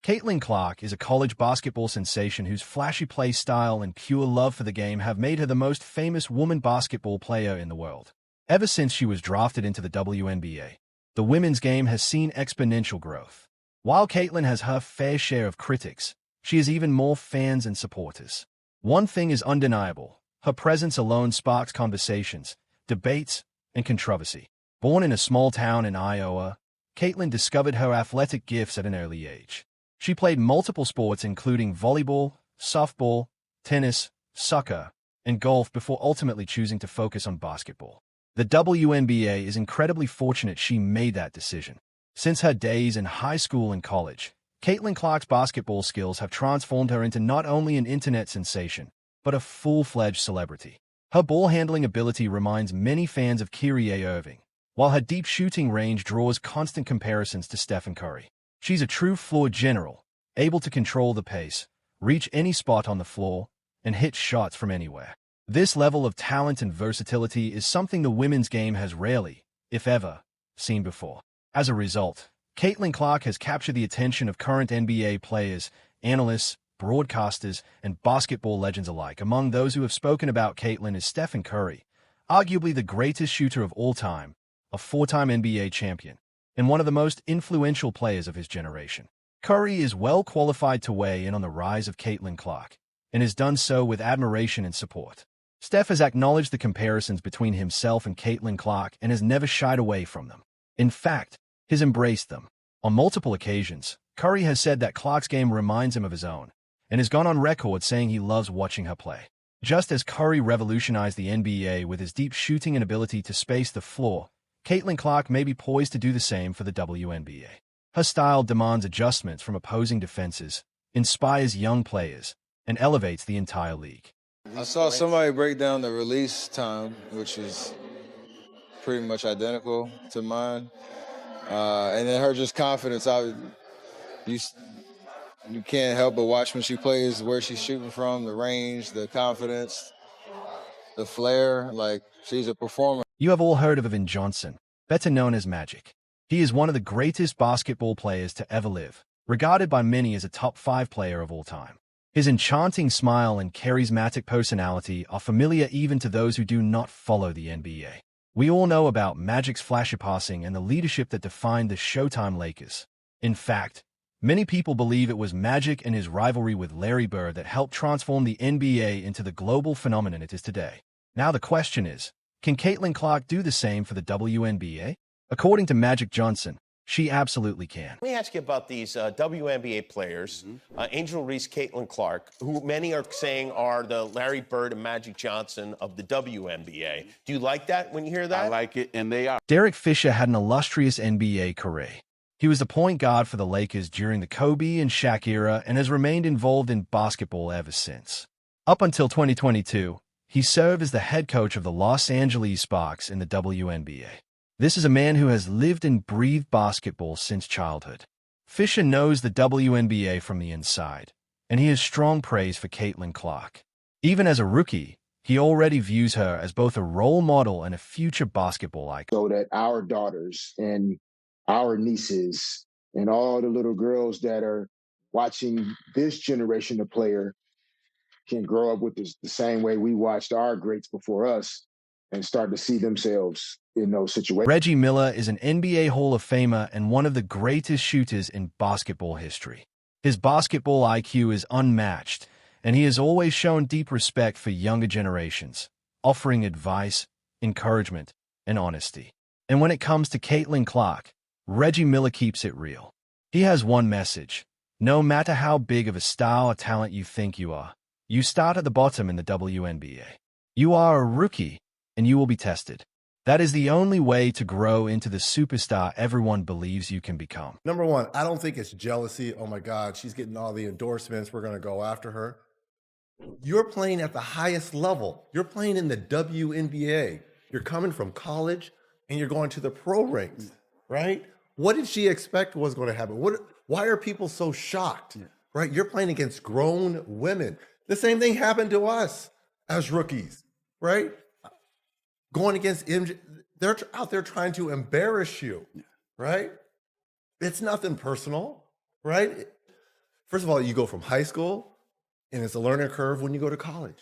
Caitlin Clark is a college basketball sensation whose flashy play style and pure love for the game have made her the most famous woman basketball player in the world. Ever since she was drafted into the WNBA, the women's game has seen exponential growth. While Caitlin has her fair share of critics, she has even more fans and supporters. One thing is undeniable: her presence alone sparks conversations, debates, and controversy. Born in a small town in Iowa, Caitlin discovered her athletic gifts at an early age. She played multiple sports including volleyball, softball, tennis, soccer, and golf before ultimately choosing to focus on basketball. The WNBA is incredibly fortunate she made that decision. Since her days in high school and college, Caitlin Clark's basketball skills have transformed her into not only an internet sensation, but a full-fledged celebrity. Her ball-handling ability reminds many fans of Kyrie Irving, while her deep shooting range draws constant comparisons to Stephen Curry. She's a true floor general, able to control the pace, reach any spot on the floor, and hit shots from anywhere. This level of talent and versatility is something the women's game has rarely, if ever, seen before. As a result, Caitlin Clark has captured the attention of current NBA players, analysts, broadcasters, and basketball legends alike. Among those who have spoken about Caitlin is Stephen Curry, arguably the greatest shooter of all time, a four-time NBA champion, and one of the most influential players of his generation. Curry is well qualified to weigh in on the rise of Caitlin Clark, and has done so with admiration and support. Steph has acknowledged the comparisons between himself and Caitlin Clark and has never shied away from them. In fact, he's embraced them. On multiple occasions, Curry has said that Clark's game reminds him of his own, and has gone on record saying he loves watching her play. Just as Curry revolutionized the NBA with his deep shooting and ability to space the floor, Caitlin Clark may be poised to do the same for the WNBA. Her style demands adjustments from opposing defenses, inspires young players, and elevates the entire league. I saw somebody break down the release time, which is pretty much identical to mine. And then her just confidence. You can't help but watch when she plays, where she's shooting from, the range, the confidence, the flair. Like, she's a performer. You have all heard of Evan Johnson, better known as Magic. He is one of the greatest basketball players to ever live, regarded by many as a top 5 player of all time. His enchanting smile and charismatic personality are familiar even to those who do not follow the NBA. We all know about Magic's flashy passing and the leadership that defined the Showtime Lakers. In fact, many people believe it was Magic and his rivalry with Larry Bird that helped transform the NBA into the global phenomenon it is today. Now the question is, can Caitlin Clark do the same for the WNBA? According to Magic Johnson, she absolutely can. Let me ask you about these WNBA players, Angel Reese, Caitlin Clark, who many are saying are the Larry Bird and Magic Johnson of the WNBA. Do you like that when you hear that? I like it, and they are. Derek Fisher had an illustrious NBA career. He was the point guard for the Lakers during the Kobe and Shaq era and has remained involved in basketball ever since. Up until 2022, he served as the head coach of the Los Angeles Sparks in the WNBA. This is a man who has lived and breathed basketball since childhood. Fisher knows the WNBA from the inside, and he has strong praise for Caitlin Clark. Even as a rookie, he already views her as both a role model and a future basketball icon. So that our daughters and our nieces and all the little girls that are watching this generation of player can grow up with the same way we watched our greats before us and start to see themselves in those situations. Reggie Miller is an NBA Hall of Famer and one of the greatest shooters in basketball history. His basketball IQ is unmatched, and he has always shown deep respect for younger generations, offering advice, encouragement, and honesty. And when it comes to Caitlin Clark, Reggie Miller keeps it real. He has one message: no matter how big of a star or talent you think you are, you start at the bottom in the WNBA. You are a rookie, and you will be tested. That is the only way to grow into the superstar everyone believes you can become. Number one, I don't think it's jealousy. Oh my God, she's getting all the endorsements. We're going to go after her. You're playing at the highest level. You're playing in the WNBA. You're coming from college and you're going to the pro ranks, right? What did she expect was going to happen? Why are people so shocked, right? You're playing against grown women. The same thing happened to us as rookies, right? Going against MJ, they're out there trying to embarrass you, right? It's nothing personal, right? First of all, you go from high school, and it's a learning curve when you go to college.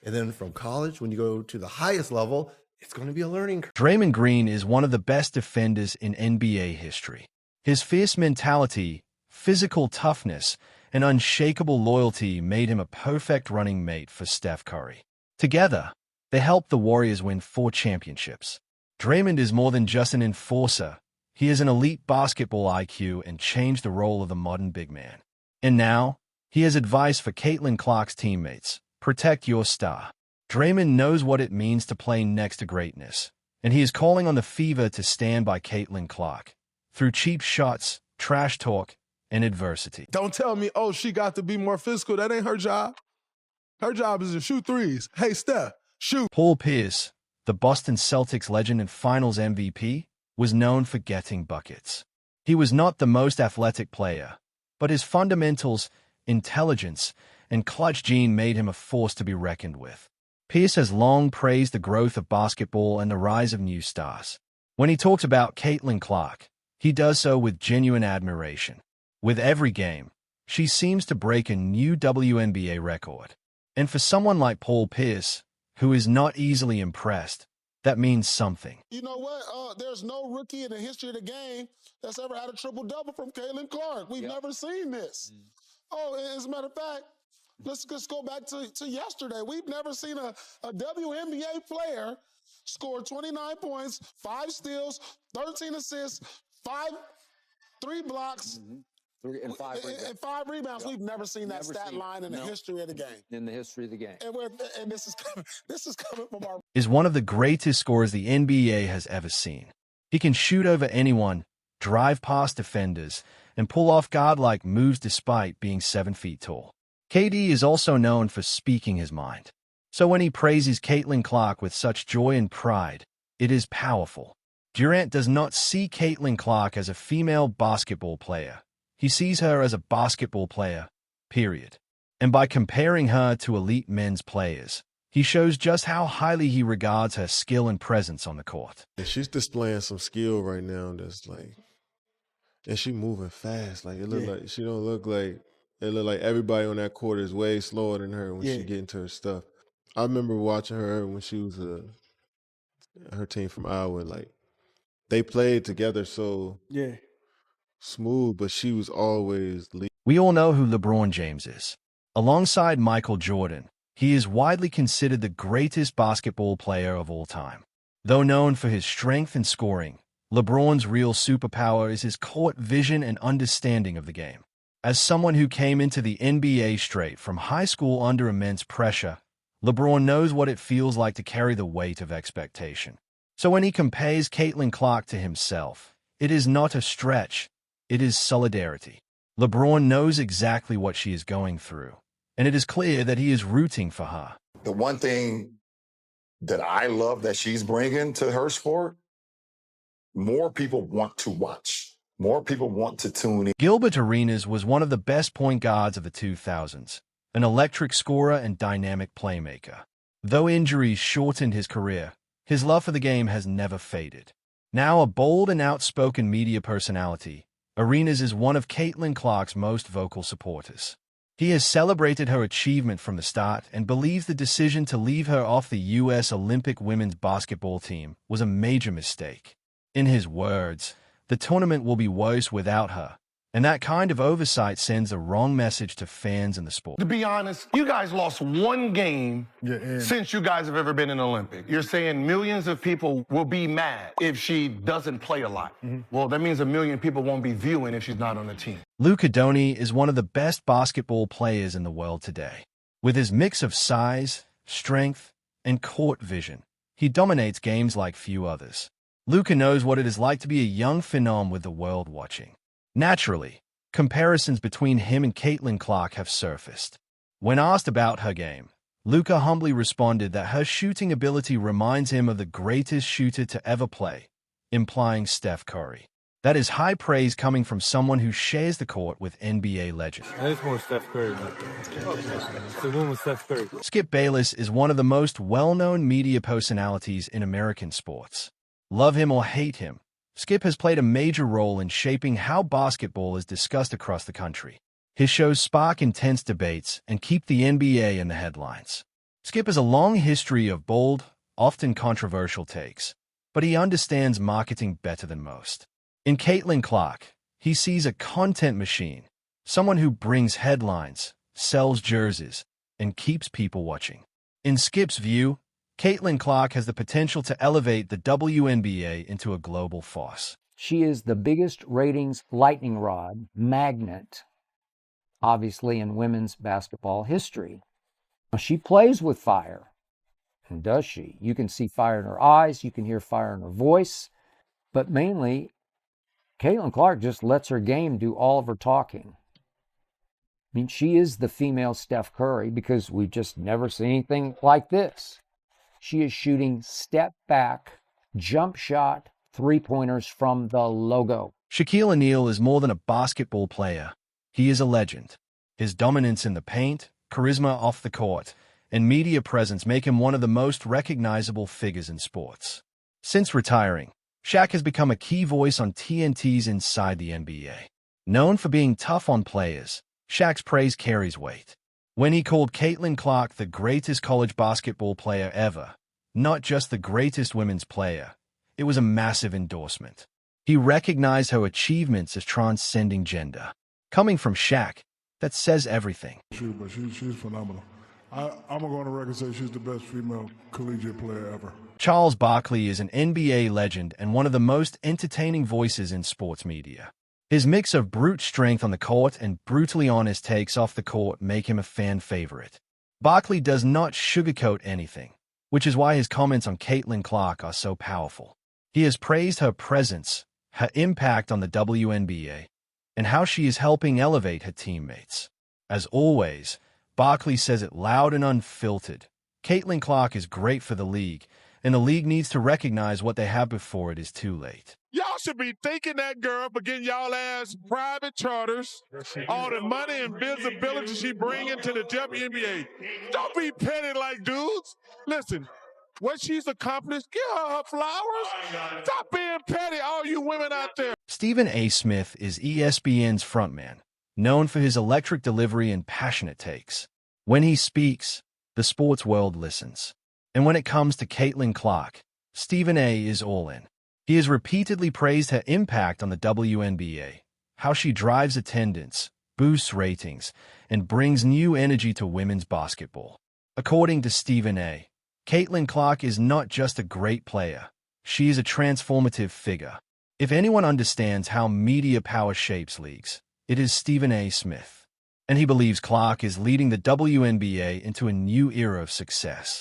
And then from college, when you go to the highest level, it's going to be a learning curve. Draymond Green is one of the best defenders in NBA history. His fierce mentality, physical toughness, and unshakable loyalty made him a perfect running mate for Steph Curry. Together, they helped the Warriors win 4 championships. Draymond is more than just an enforcer. He is an elite basketball IQ and changed the role of the modern big man. And now, he has advice for Caitlin Clark's teammates. Protect your star. Draymond knows what it means to play next to greatness, and he is calling on the Fever to stand by Caitlin Clark through cheap shots, trash talk, and adversity. Don't tell me, oh, she got to be more physical. That ain't her job. Her job is to shoot threes. Hey, Steph, shoot. Paul Pierce, the Boston Celtics legend and Finals MVP, was known for getting buckets. He was not the most athletic player, but his fundamentals, intelligence, and clutch gene made him a force to be reckoned with. Pierce has long praised the growth of basketball and the rise of new stars. When he talks about Caitlin Clark, he does so with genuine admiration. With every game, she seems to break a new WNBA record. And for someone like Paul Pierce, who is not easily impressed, that means something. You know what? There's no rookie in the history of the game that's ever had a triple-double from Caitlin Clark. We've never seen this. Oh, as a matter of fact, let's just go back to yesterday. We've never seen a WNBA player score 29 points, 5 steals, 13 assists, 3 blocks, And 5 rebounds. We've never seen that stat line in the history of the game. In the history of the game. And this is coming from our... Is one of the greatest scorers the NBA has ever seen. He can shoot over anyone, drive past defenders, and pull off godlike moves despite being 7 feet tall. KD is also known for speaking his mind. So when he praises Caitlin Clark with such joy and pride, it is powerful. Durant does not see Caitlin Clark as a female basketball player. He sees her as a basketball player, period. And by comparing her to elite men's players, he shows just how highly he regards her skill and presence on the court. And she's displaying some skill right now that's like, and she moving fast. Like, it look like, she don't look like, it look like everybody on that court is way slower than her when she get into her stuff. I remember watching her when she was her team from Iowa, like, they played together so smooth, but she was always leading. We all know who LeBron James is. Alongside Michael Jordan, he is widely considered the greatest basketball player of all time. Though known for his strength and scoring, LeBron's real superpower is his court vision and understanding of the game. As someone who came into the NBA straight from high school under immense pressure, LeBron knows what it feels like to carry the weight of expectation. So when he compares Caitlin Clark to himself, it is not a stretch, it is solidarity. LeBron knows exactly what she is going through, and it is clear that he is rooting for her. The one thing that I love that she's bringing to her sport, more people want to watch. More people want to tune in. Gilbert Arenas was one of the best point guards of the 2000s, an electric scorer and dynamic playmaker. Though injuries shortened his career, his love for the game has never faded. Now a bold and outspoken media personality, Arenas is one of Caitlin Clark's most vocal supporters. He has celebrated her achievement from the start and believes the decision to leave her off the U.S. Olympic women's basketball team was a major mistake. In his words, the tournament will be worse without her, and that kind of oversight sends a wrong message to fans in the sport. To be honest, you guys lost one game since you guys have ever been in the Olympic. You're saying millions of people will be mad if she doesn't play a lot. Well, that means 1 million people won't be viewing if she's not on the team. Luka Doncic is one of the best basketball players in the world today. With his mix of size, strength, and court vision, he dominates games like few others. Luka knows what it is like to be a young phenom with the world watching. Naturally, comparisons between him and Caitlin Clark have surfaced. When asked about her game, Luka humbly responded that her shooting ability reminds him of the greatest shooter to ever play, implying Steph Curry. That is high praise coming from someone who shares the court with NBA legend. It's more Steph Curry. It's the one with Steph Curry. Skip Bayless is one of the most well-known media personalities in American sports. Love him or hate him, Skip has played a major role in shaping how basketball is discussed across the country. His shows spark intense debates and keep the NBA in the headlines. Skip has a long history of bold, often controversial takes, but he understands marketing better than most. In Caitlin Clark, he sees a content machine, someone who brings headlines, sells jerseys, and keeps people watching. In Skip's view, Caitlin Clark has the potential to elevate the WNBA into a global force. She is the biggest ratings lightning rod magnet, obviously, in women's basketball history. She plays with fire. And does she? You can see fire in her eyes, you can hear fire in her voice, but mainly, Caitlin Clark just lets her game do all of her talking. I mean, she is the female Steph Curry because we've just never seen anything like this. She is shooting step back, jump shot, three-pointers from the logo. Shaquille O'Neal is more than a basketball player. He is a legend. His dominance in the paint, charisma off the court, and media presence make him one of the most recognizable figures in sports. Since retiring, Shaq has become a key voice on TNT's Inside the NBA. Known for being tough on players, Shaq's praise carries weight. When he called Caitlin Clark the greatest college basketball player ever, not just the greatest women's player, it was a massive endorsement. He recognized her achievements as transcending gender. Coming from Shaq, that says everything. She's phenomenal. I'm going to go on the record and say she's the best female collegiate player ever. Charles Barkley is an NBA legend and one of the most entertaining voices in sports media. His mix of brute strength on the court and brutally honest takes off the court make him a fan favorite. Barkley does not sugarcoat anything, which is why his comments on Caitlin Clark are so powerful. He has praised her presence, her impact on the WNBA, and how she is helping elevate her teammates. As always, Barkley says it loud and unfiltered. Caitlin Clark is great for the league, and the league needs to recognize what they have before it is too late. Y'all should be thanking that girl for getting y'all ass private charters, all the money and visibility she bring into the WNBA. Don't be petty like dudes. Listen, what she's accomplished, give her her flowers. Stop being petty, all you women out there. Stephen A. Smith is ESPN's frontman, known for his electric delivery and passionate takes. When he speaks, the sports world listens. And when it comes to Caitlin Clark, Stephen A. is all in. He has repeatedly praised her impact on the WNBA, how she drives attendance, boosts ratings, and brings new energy to women's basketball. According to Stephen A., Caitlin Clark is not just a great player, she is a transformative figure. If anyone understands how media power shapes leagues, it is Stephen A. Smith. And he believes Clark is leading the WNBA into a new era of success.